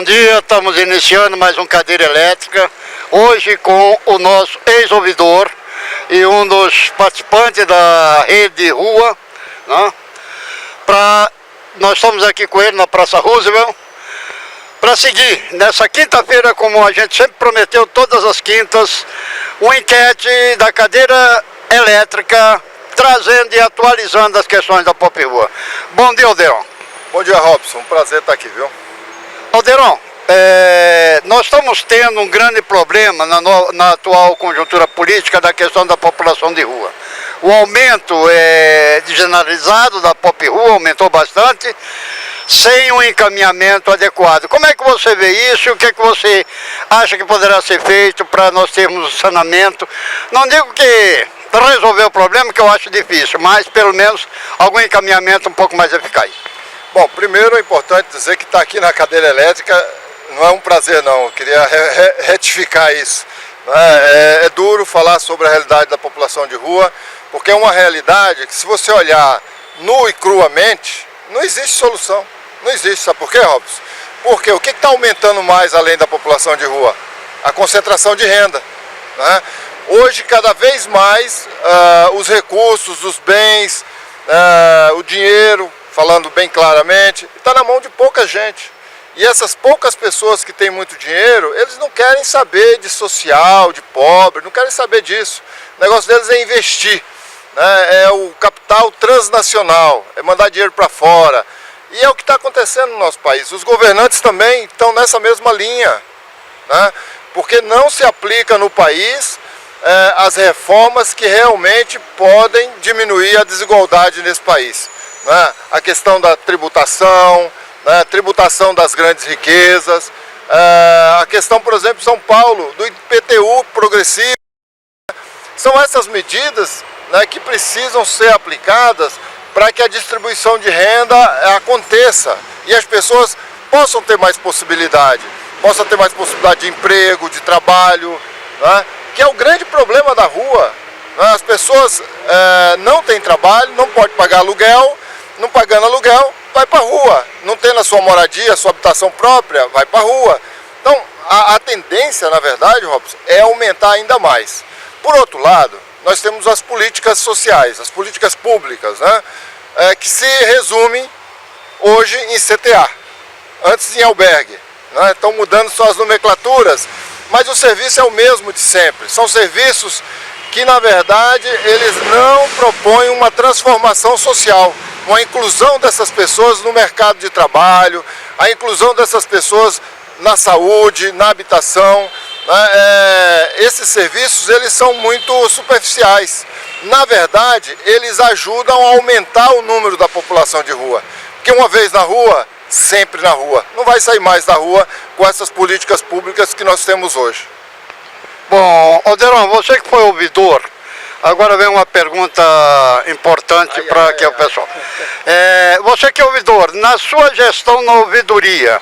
Bom dia, estamos iniciando mais um Cadeira Elétrica, hoje com o nosso ex-ouvidor e um dos participantes da rede Rua, né? Nós estamos aqui com ele na Praça Roosevelt, para seguir nessa quinta-feira, como a gente sempre prometeu, todas as quintas, uma enquete da cadeira elétrica, trazendo e atualizando as questões da Pop Rua. Bom dia, Alderon. Bom dia, Robson. Um prazer estar aqui, viu? Alderon, nós estamos tendo um grande problema na atual conjuntura política da questão da população de rua. O aumento generalizado da Pop Rua aumentou bastante, sem um encaminhamento adequado. Como é que você vê isso e o que é que você acha que poderá ser feito para nós termos saneamento? Não digo que resolver o problema, que eu acho difícil, mas pelo menos algum encaminhamento um pouco mais eficaz. Bom, primeiro é importante dizer que estar aqui na cadeira elétrica não é um prazer não, eu queria retificar isso. É duro falar sobre a realidade da população de rua, porque é uma realidade que, se você olhar nu e cruamente, não existe solução. Não existe, sabe por quê, Robson? Porque o que está aumentando mais além da população de rua? A concentração de renda, né? Hoje, cada vez mais, os recursos, os bens, o dinheiro, falando bem claramente, está na mão de pouca gente. E essas poucas pessoas que têm muito dinheiro, eles não querem saber de social, de pobre, não querem saber disso. O negócio deles é investir, né? É o capital transnacional, é mandar dinheiro para fora. E é o que está acontecendo no nosso país. Os governantes também estão nessa mesma linha, né? Porque não se aplica no país as reformas que realmente podem diminuir a desigualdade nesse país, né? A questão da tributação, né? Tributação das grandes riquezas, a questão, por exemplo, de São Paulo, do IPTU progressivo. São essas medidas, né, que precisam ser aplicadas para que a distribuição de renda aconteça e as pessoas possam ter mais possibilidade, de emprego, de trabalho, né, que é o grande problema da rua. Né? As pessoas não têm trabalho, não podem pagar aluguel, não pagando aluguel, vai para a rua. Não tendo a sua moradia, a sua habitação própria, vai para a rua. Então, a tendência, na verdade, Robson, é aumentar ainda mais. Por outro lado, nós temos as políticas sociais, as políticas públicas, né, que se resumem hoje em CTA, antes em albergue, né? Estão mudando só as nomenclaturas, mas o serviço é o mesmo de sempre. São serviços que, na verdade, eles não propõem uma transformação social, uma inclusão dessas pessoas no mercado de trabalho, a inclusão dessas pessoas na saúde, na habitação. Esses serviços, eles são muito superficiais. Na verdade, eles ajudam a aumentar o número da população de rua. Porque uma vez na rua, sempre na rua. Não vai sair mais da rua com essas políticas públicas que nós temos hoje. Bom, Alderon, você que foi ouvidor, agora vem uma pergunta importante para que o pessoal... você que é ouvidor, na sua gestão na ouvidoria,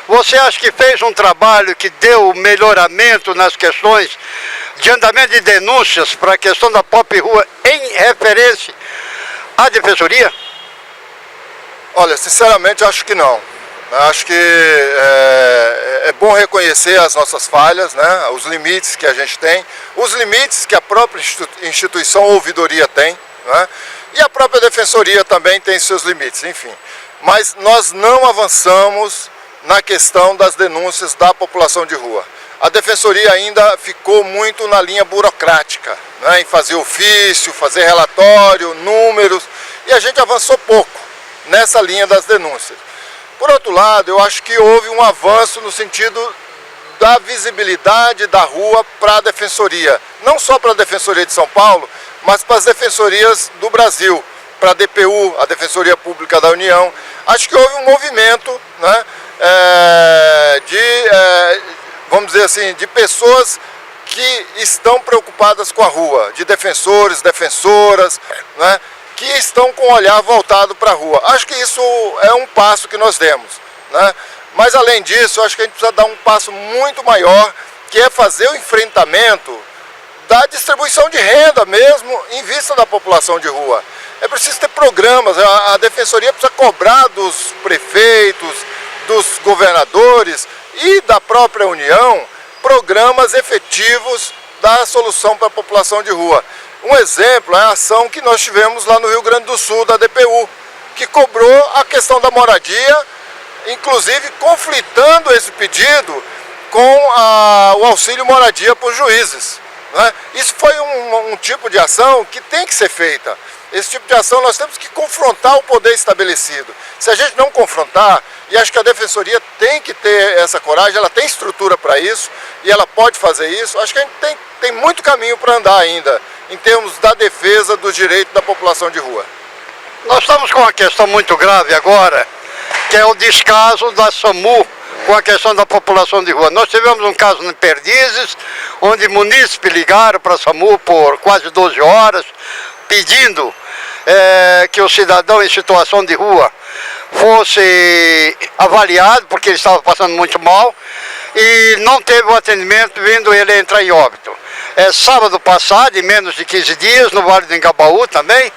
você acha que fez um trabalho que deu melhoramento nas questões de andamento de denúncias para a questão da Pop Rua em referência à defensoria? Olha, sinceramente, acho que não. Acho que é bom reconhecer as nossas falhas, né? Os limites que a gente tem, os limites que a própria instituição ouvidoria tem, né? E a própria defensoria também tem seus limites, enfim. Mas nós não avançamos na questão das denúncias da população de rua. A defensoria ainda ficou muito na linha burocrática, né? Em fazer ofício, fazer relatório, números, e a gente avançou pouco nessa linha das denúncias. Por outro lado, eu acho que houve um avanço no sentido da visibilidade da rua para a defensoria. Não só para a Defensoria de São Paulo, mas para as defensorias do Brasil, para a DPU, a Defensoria Pública da União. Acho que houve um movimento, né, vamos dizer assim, de pessoas que estão preocupadas com a rua, de defensores, defensoras, né, que estão com o olhar voltado para a rua. Acho que isso é um passo que nós demos, né? Mas além disso, acho que a gente precisa dar um passo muito maior, que é fazer o enfrentamento da distribuição de renda mesmo em vista da população de rua. É preciso ter programas, a defensoria precisa cobrar dos prefeitos, dos governadores e da própria União programas efetivos da solução para a população de rua. Um exemplo é a ação que nós tivemos lá no Rio Grande do Sul, da DPU, que cobrou a questão da moradia, inclusive conflitando esse pedido com o auxílio moradia para os juízes. Né? Isso foi um tipo de ação que tem que ser feita. Esse tipo de ação nós temos que confrontar o poder estabelecido. Se a gente não confrontar, e acho que a Defensoria tem que ter essa coragem, ela tem estrutura para isso, e ela pode fazer isso, acho que a gente tem muito caminho para andar ainda, em termos da defesa dos direitos da população de rua. Nós estamos com uma questão muito grave agora, que é o descaso da SAMU com a questão da população de rua. Nós tivemos um caso em Perdizes, onde munícipes ligaram para a SAMU por quase 12 horas, pedindo que o cidadão em situação de rua fosse avaliado, porque ele estava passando muito mal, e não teve o atendimento, vindo ele entrar em óbito. Sábado passado, em menos de 15 dias, no Vale do Engabaú também,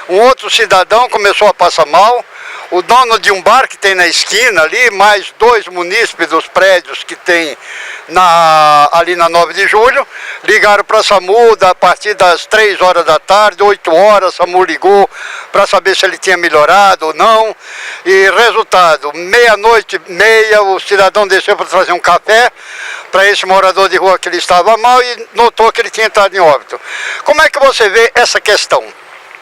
um outro cidadão começou a passar mal. O dono de um bar que tem na esquina ali, mais 2 munícipes dos prédios que tem ali na 9 de julho, ligaram para a SAMU a partir das 3 horas da tarde, 8 horas, a SAMU ligou para saber se ele tinha melhorado ou não. E resultado, meia-noite e meia, o cidadão desceu para trazer um café para esse morador de rua que ele estava mal e notou que ele tinha entrado em óbito. Como é que você vê essa questão?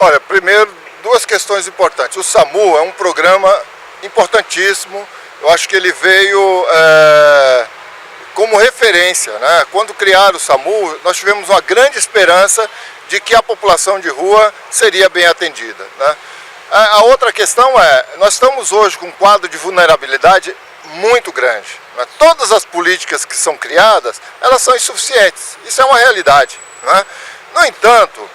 Olha, primeiro, 2 questões importantes. O SAMU é um programa importantíssimo. Eu acho que ele veio como referência, né? Quando criaram o SAMU, nós tivemos uma grande esperança de que a população de rua seria bem atendida, né? A outra questão nós estamos hoje com um quadro de vulnerabilidade muito grande, né? Todas as políticas que são criadas, elas são insuficientes. Isso é uma realidade, né? No entanto,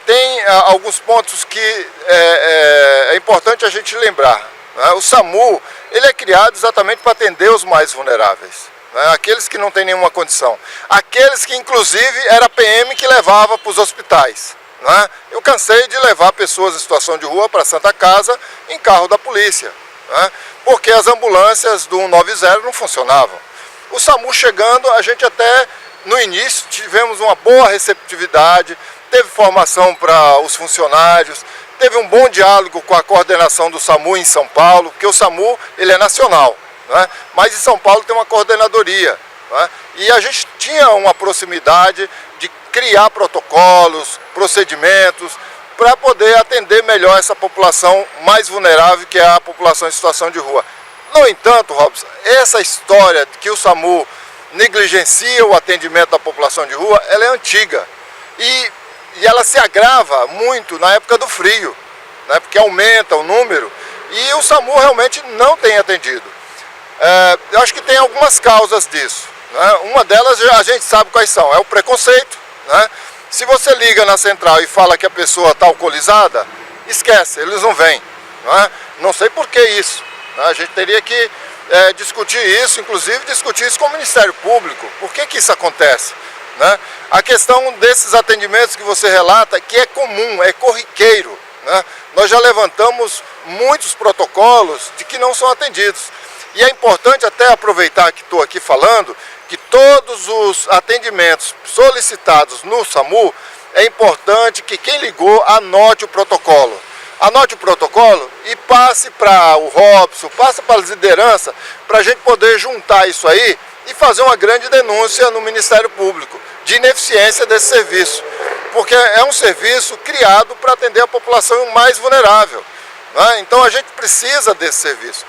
tem alguns pontos que é importante a gente lembrar, né? O SAMU, ele é criado exatamente para atender os mais vulneráveis, né? Aqueles que não têm nenhuma condição, aqueles que inclusive era a PM que levava para os hospitais, né? Eu cansei de levar pessoas em situação de rua para a Santa Casa em carro da polícia, né? Porque as ambulâncias do 190 não funcionavam. O SAMU chegando, a gente até no início tivemos uma boa receptividade, teve formação para os funcionários, teve um bom diálogo com a coordenação do SAMU em São Paulo, porque o SAMU ele é nacional, né? Mas em São Paulo tem uma coordenadoria, né? E a gente tinha uma proximidade de criar protocolos, procedimentos, para poder atender melhor essa população mais vulnerável, que é a população em situação de rua. No entanto, Robson, essa história de que o SAMU negligencia o atendimento da população de rua, ela é antiga. E ela se agrava muito na época do frio, né, porque aumenta o número, e o SAMU realmente não tem atendido. Eu acho que tem algumas causas disso, né? Uma delas a gente sabe quais são, é o preconceito, né? Se você liga na central e fala que a pessoa está alcoolizada, esquece, eles não vêm, né? Não sei por que isso, né? A gente teria que discutir isso, inclusive discutir isso com o Ministério Público, por que isso acontece, né? A questão desses atendimentos que você relata, que é comum, é corriqueiro, né? Nós já levantamos muitos protocolos de que não são atendidos. E é importante até aproveitar que estou aqui falando, que todos os atendimentos solicitados no SAMU, é importante que quem ligou anote o protocolo. Anote o protocolo e passe para o Robson, passe para as lideranças, para a gente poder juntar isso aí e fazer uma grande denúncia no Ministério Público de ineficiência desse serviço. Porque é um serviço criado para atender a população mais vulnerável, né? Então a gente precisa desse serviço.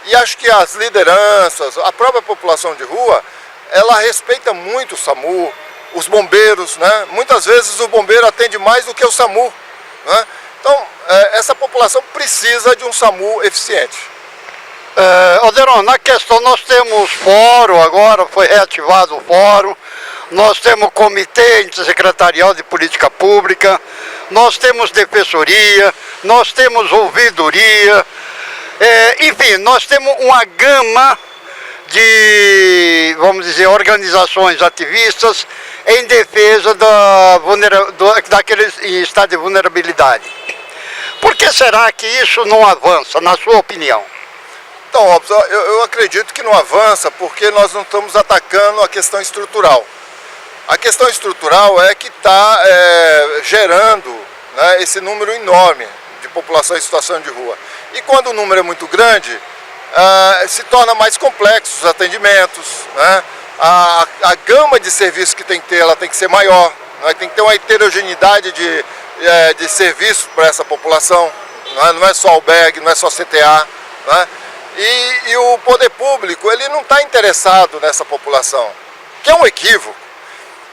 E acho que as lideranças, a própria população de rua, ela respeita muito o SAMU, os bombeiros, né? Muitas vezes o bombeiro atende mais do que o SAMU, né? Então, essa população precisa de um SAMU eficiente. Alderon, na questão nós temos fórum agora, foi reativado o fórum, nós temos comitê intersecretarial de política pública, nós temos defensoria, nós temos ouvidoria, enfim, nós temos uma gama de, vamos dizer, organizações ativistas em defesa daqueles em estado de vulnerabilidade. Por que será que isso não avança, na sua opinião? Então, Robson, eu acredito que não avança porque nós não estamos atacando a questão estrutural. A questão estrutural é que está gerando, né, esse número enorme de população em situação de rua. E quando o número é muito grande, se torna mais complexo os atendimentos, né? A gama de serviços que tem que ter, ela tem que ser maior, né? Tem que ter uma heterogeneidade de serviços para essa população, né? Não é só albergue, não é só CTA, né? E o poder público, ele não está interessado nessa população, que é um equívoco.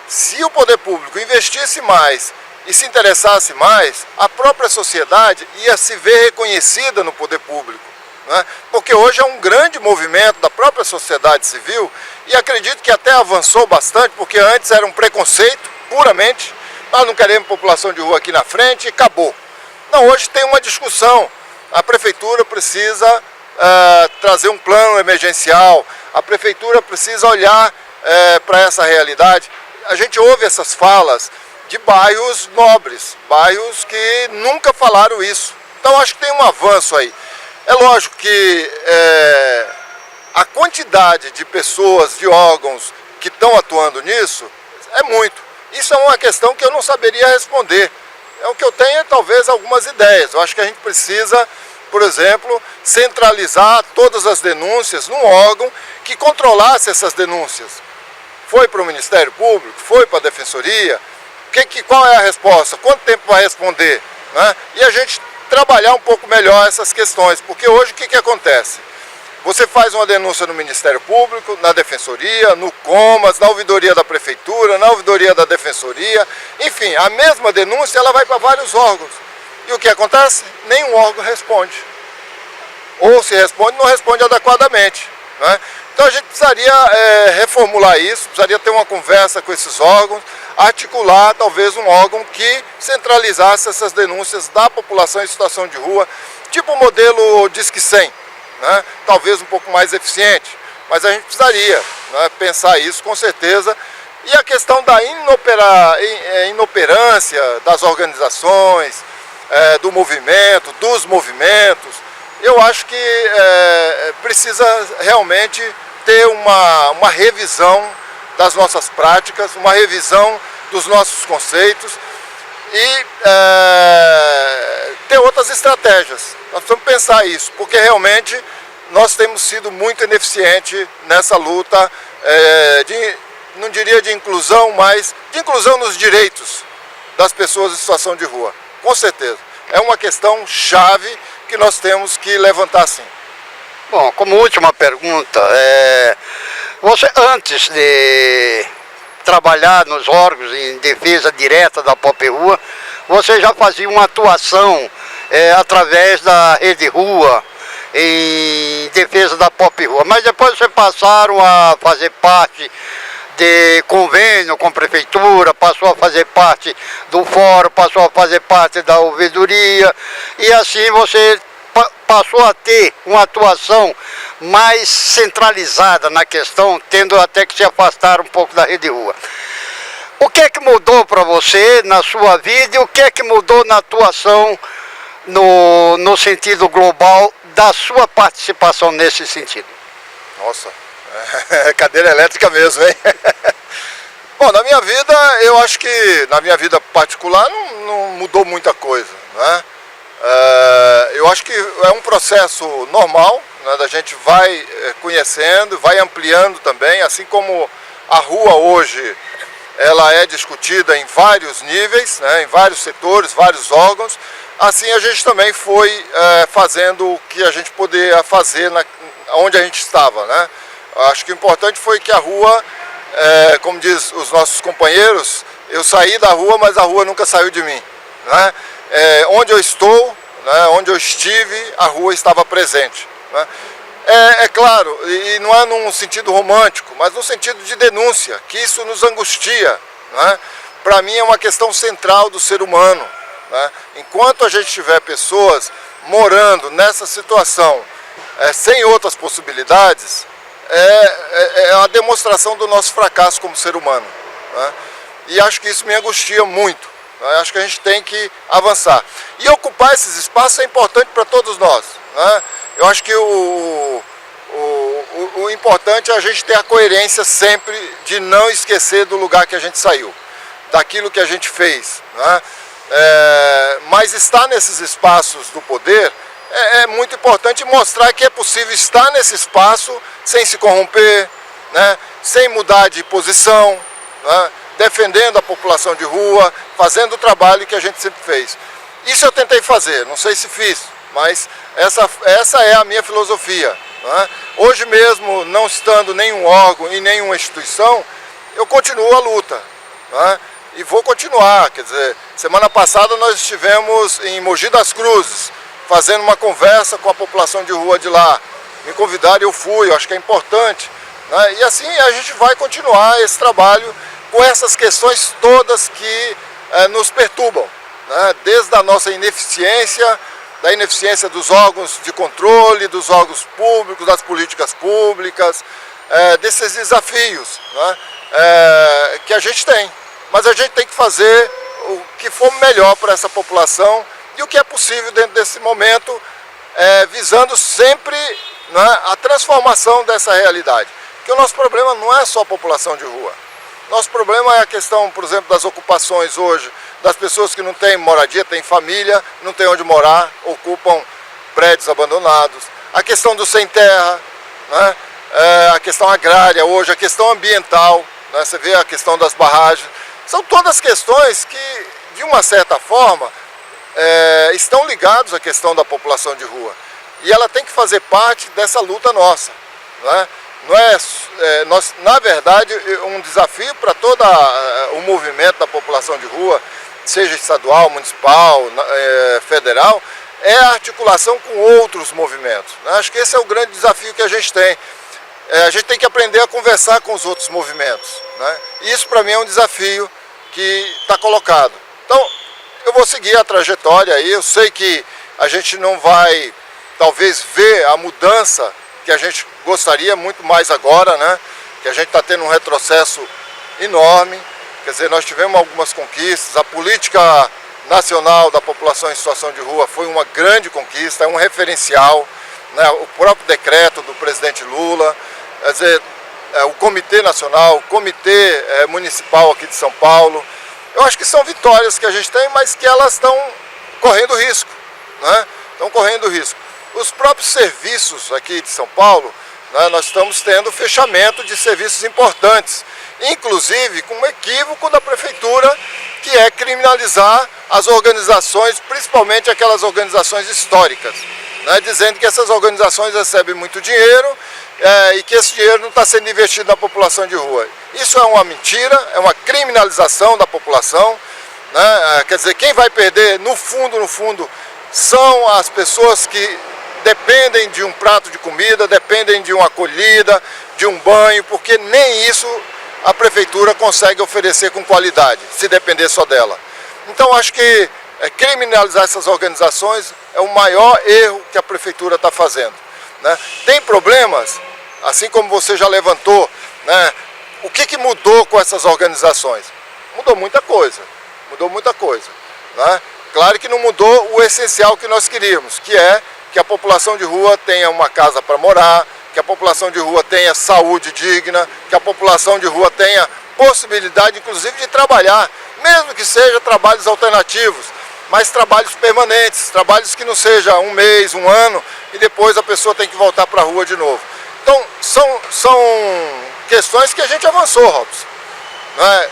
Se o poder público investisse mais e se interessasse mais, a própria sociedade ia se ver reconhecida no poder público, né? Porque hoje é um grande movimento da própria sociedade civil e acredito que até avançou bastante, porque antes era um preconceito, puramente, nós não queremos população de rua aqui na frente e acabou. Não, hoje tem uma discussão, a prefeitura precisa trazer um plano emergencial, a prefeitura precisa olhar para essa realidade. A gente ouve essas falas de bairros nobres, bairros que nunca falaram isso. Então acho que tem um avanço aí. É lógico que a quantidade de pessoas, de órgãos que estão atuando nisso é muito. Isso é uma questão que eu não saberia responder. O que eu tenho é talvez algumas ideias. Eu acho que a gente precisa, por exemplo, centralizar todas as denúncias num órgão que controlasse essas denúncias. Foi para o Ministério Público, foi para a Defensoria, qual é a resposta, quanto tempo vai responder, né? E a gente trabalhar um pouco melhor essas questões, porque hoje o que acontece? Você faz uma denúncia no Ministério Público, na Defensoria, no Comas, na ouvidoria da Prefeitura, na ouvidoria da Defensoria, enfim, a mesma denúncia ela vai para vários órgãos. E o que acontece? Nenhum órgão responde. Ou se responde, não responde adequadamente, né? Então a gente precisaria reformular isso, precisaria ter uma conversa com esses órgãos, articular talvez um órgão que centralizasse essas denúncias da população em situação de rua, tipo o modelo Disque 100, né? Talvez um pouco mais eficiente, mas a gente precisaria, né, pensar isso com certeza. E a questão da inoperância das organizações, do movimento, dos movimentos, eu acho que precisa realmente ter uma revisão das nossas práticas, uma revisão dos nossos conceitos e ter outras estratégias. Nós precisamos pensar isso, porque realmente nós temos sido muito ineficientes nessa luta, não diria de inclusão, mas de inclusão nos direitos das pessoas em situação de rua. Com certeza. É uma questão chave que nós temos que levantar sim. Bom, como última pergunta, você antes de trabalhar nos órgãos em defesa direta da Pop Rua, você já fazia uma atuação através da Rede Rua em defesa da Pop Rua, mas depois vocês passaram a fazer parte de convênio com a prefeitura, passou a fazer parte do fórum, passou a fazer parte da ouvidoria, e assim você passou a ter uma atuação mais centralizada na questão, tendo até que se afastar um pouco da Rede Rua. O que é que mudou para você na sua vida e o que é que mudou na atuação no sentido global da sua participação nesse sentido? Nossa, cadeira elétrica mesmo, hein? Bom, na minha vida, eu acho que na minha vida particular não mudou muita coisa, né? Eu acho que é um processo normal, né? A gente vai conhecendo, vai ampliando também, assim como a rua hoje ela é discutida em vários níveis, né? Em vários setores, vários órgãos, assim a gente também foi fazendo o que a gente poderia fazer onde a gente estava, né? Acho que o importante foi que a rua, como diz os nossos companheiros, eu saí da rua, mas a rua nunca saiu de mim, né? Onde eu estou, né, onde eu estive, a rua estava presente, né? É claro, e não é num sentido romântico, mas no sentido de denúncia, que isso nos angustia, né? Para mim é uma questão central do ser humano, né? Enquanto a gente tiver pessoas morando nessa situação, sem outras possibilidades, é a demonstração do nosso fracasso como ser humano, né? E acho que isso me angustia muito. Acho que a gente tem que avançar. E ocupar esses espaços é importante para todos nós, né? Eu acho que o importante é a gente ter a coerência sempre de não esquecer do lugar que a gente saiu, daquilo que a gente fez, né? Mas estar nesses espaços do poder é muito importante mostrar que é possível estar nesse espaço sem se corromper, né? Sem mudar de posição, né? Defendendo a população de rua, fazendo o trabalho que a gente sempre fez. Isso eu tentei fazer, não sei se fiz, mas essa é a minha filosofia, né? Hoje mesmo, não estando nenhum órgão e nenhuma instituição, eu continuo a luta, né? E vou continuar. Quer dizer, semana passada nós estivemos em Mogi das Cruzes, fazendo uma conversa com a população de rua de lá. Me convidaram e eu fui, eu acho que é importante, né? E assim a gente vai continuar esse trabalho com essas questões todas que nos perturbam, né? Desde a nossa ineficiência, da ineficiência dos órgãos de controle, dos órgãos públicos, das políticas públicas, desses desafios, né? Que a gente tem. Mas a gente tem que fazer o que for melhor para essa população e o que é possível dentro desse momento, visando sempre, né, a transformação dessa realidade. Porque o nosso problema não é só a população de rua. Nosso problema é a questão, por exemplo, das ocupações hoje, das pessoas que não têm moradia, têm família, não têm onde morar, ocupam prédios abandonados. A questão do sem terra, né, a questão agrária hoje, a questão ambiental, né, você vê a questão das barragens. São todas questões que, de uma certa forma, estão ligados à questão da população de rua. E ela tem que fazer parte dessa luta nossa, né? Na verdade, um desafio para todo o movimento da população de rua, seja estadual, municipal, federal, é a articulação com outros movimentos, né? Acho que esse é o grande desafio que a gente tem. A gente tem que aprender a conversar com os outros movimentos, né? Isso para mim é um desafio que está colocado. Então, eu vou seguir a trajetória aí. Eu sei que a gente não vai, talvez, ver a mudança que a gente gostaria muito mais agora, né? Que a gente está tendo um retrocesso enorme. Quer dizer, nós tivemos algumas conquistas. A política nacional da população em situação de rua foi uma grande conquista, é um referencial, né? O próprio decreto do presidente Lula, quer dizer, o Comitê Nacional, o Comitê Municipal aqui de São Paulo. Eu acho que são vitórias que a gente tem, mas que elas estão correndo risco, né? Estão correndo risco. Os próprios serviços aqui de São Paulo, né, nós estamos tendo fechamento de serviços importantes, inclusive com um equívoco da prefeitura, que é criminalizar as organizações, principalmente aquelas organizações históricas, né, dizendo que essas organizações recebem muito dinheiro e que esse dinheiro não está sendo investido na população de rua. Isso é uma mentira, é uma criminalização da população, né? Quer dizer, quem vai perder no fundo, são as pessoas que dependem de um prato de comida, dependem de uma acolhida, de um banho, porque nem isso a prefeitura consegue oferecer com qualidade, se depender só dela. Então acho que criminalizar essas organizações é o maior erro que a prefeitura está fazendo, né? Tem problemas, assim como você já levantou, né? O que mudou com essas organizações? Mudou muita coisa, né? Claro que não mudou o essencial que nós queríamos, que é que a população de rua tenha uma casa para morar, que a população de rua tenha saúde digna, que a população de rua tenha possibilidade, inclusive, de trabalhar, mesmo que sejam trabalhos alternativos, mas trabalhos permanentes, trabalhos que não seja um mês, um ano, e depois a pessoa tem que voltar para a rua de novo. Então, são questões que a gente avançou, Robson, né?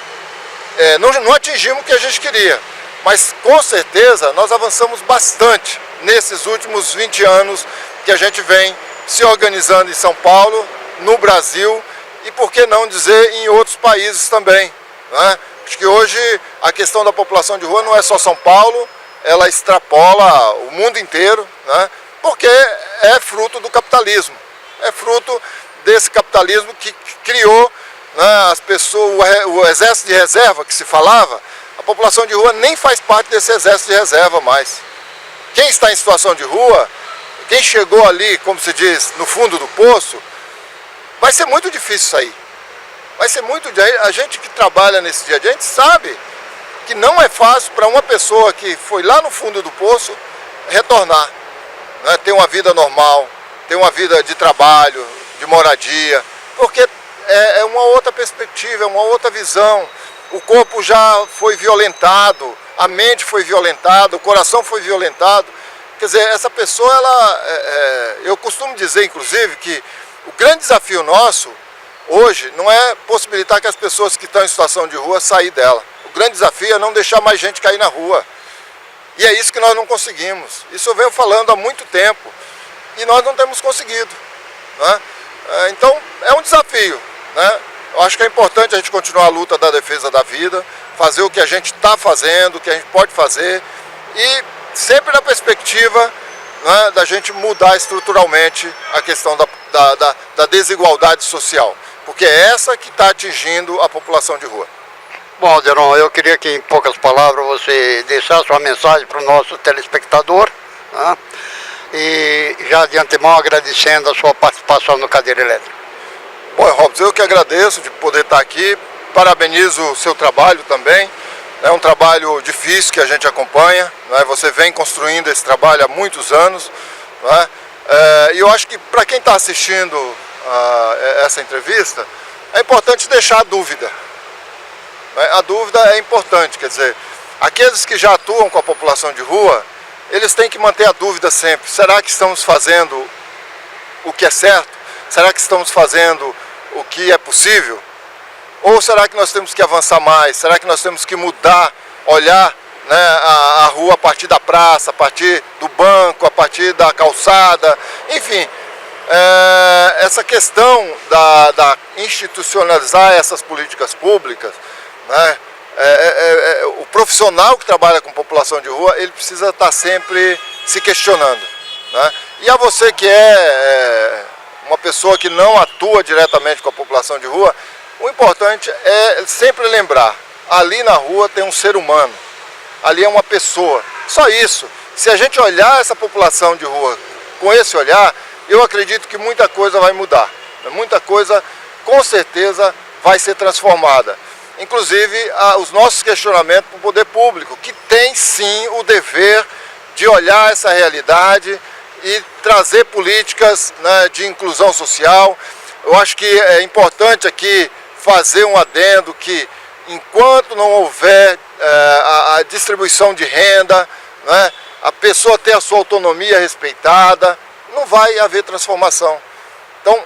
Não atingimos o que a gente queria, mas com certeza nós avançamos bastante nesses últimos 20 anos que a gente vem se organizando em São Paulo, no Brasil e, por que não dizer, em outros países também, né? Acho que hoje a questão da população de rua não é só São Paulo, ela extrapola o mundo inteiro, né? Porque é fruto do capitalismo, é fruto desse capitalismo que criou, né, as pessoas, o exército de reserva que se falava. A população de rua nem faz parte desse exército de reserva mais. Quem está em situação de rua, quem chegou ali, como se diz, no fundo do poço, vai ser muito difícil sair. Vai ser muito difícil. A gente que trabalha nesse dia a dia, a gente sabe que não é fácil para uma pessoa que foi lá no fundo do poço retornar, né, ter uma vida normal, ter uma vida de trabalho, de moradia, porque é uma outra perspectiva, é uma outra visão. O corpo já foi violentado, a mente foi violentada, o coração foi violentado. Quer dizer, essa pessoa, eu costumo dizer, inclusive, que o grande desafio nosso hoje não é possibilitar que as pessoas que estão em situação de rua sair dela. O grande desafio é não deixar mais gente cair na rua. E é isso que nós não conseguimos. Isso eu venho falando há muito tempo e nós não temos conseguido, né? Então é um desafio, né? Eu acho que é importante a gente continuar a luta da defesa da vida, fazer o que a gente está fazendo, o que a gente pode fazer e sempre na perspectiva, né, da gente mudar estruturalmente a questão da desigualdade social, porque é essa que está atingindo a população de rua. Bom, Alderon, eu queria que em poucas palavras você deixasse uma mensagem para o nosso telespectador, né? E já de antemão agradecendo a sua participação no Cadeira Elétrica. Bom, Robson, eu que agradeço de poder estar aqui, parabenizo o seu trabalho também, é um trabalho difícil que a gente acompanha, né? Você vem construindo esse trabalho há muitos anos, né? E eu acho que para quem está assistindo essa entrevista, é importante deixar a dúvida. A dúvida é importante, quer dizer, aqueles que já atuam com a população de rua, eles têm que manter a dúvida sempre. Será que estamos fazendo o que é certo? Será que estamos fazendo o que é possível? Ou será que nós temos que avançar mais? Será que nós temos que mudar, olhar, né, a rua a partir da praça, a partir do banco, a partir da calçada, enfim. Essa questão da institucionalizar essas políticas públicas, né, o profissional que trabalha com população de rua, ele precisa estar sempre se questionando, né? E a você que é uma pessoa que não atua diretamente com a população de rua, o importante é sempre lembrar, ali na rua tem um ser humano, ali é uma pessoa, só isso. Se a gente olhar essa população de rua com esse olhar, eu acredito que muita coisa vai mudar, muita coisa com certeza vai ser transformada. Inclusive os nossos questionamentos para o poder público, que tem sim o dever de olhar essa realidade e trazer políticas, né, de inclusão social. Eu acho que é importante aqui fazer um adendo que enquanto não houver a distribuição de renda, né, a pessoa ter a sua autonomia respeitada, não vai haver transformação. Então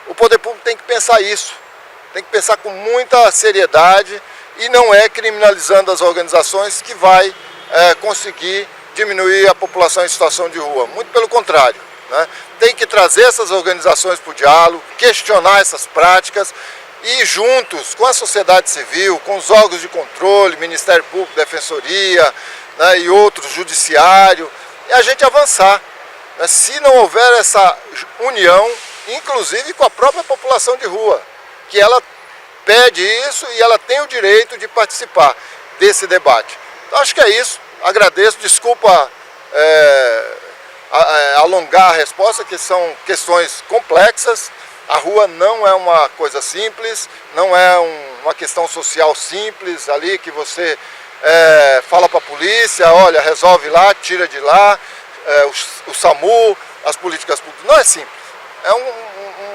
o poder público tem que pensar isso. Tem que pensar com muita seriedade e não é criminalizando as organizações que vai conseguir diminuir a população em situação de rua. Muito pelo contrário, né? Tem que trazer essas organizações para o diálogo, questionar essas práticas e juntos com a sociedade civil, com os órgãos de controle, Ministério Público, Defensoria, né, e outros, Judiciário, e a gente avançar, né? Se não houver essa união, inclusive com a própria população de rua, que ela pede isso e ela tem o direito de participar desse debate. Então acho que é isso, agradeço, desculpa alongar a resposta, que são questões complexas. A rua não é uma coisa simples, não é uma questão social simples ali que você fala para a polícia, olha, resolve lá, tira de lá, o SAMU, as políticas públicas, não é simples. É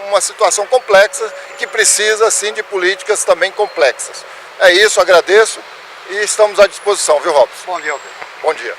uma situação complexa que precisa, sim, de políticas também complexas. É isso, agradeço e estamos à disposição, viu, Robson? Bom dia. Bom dia.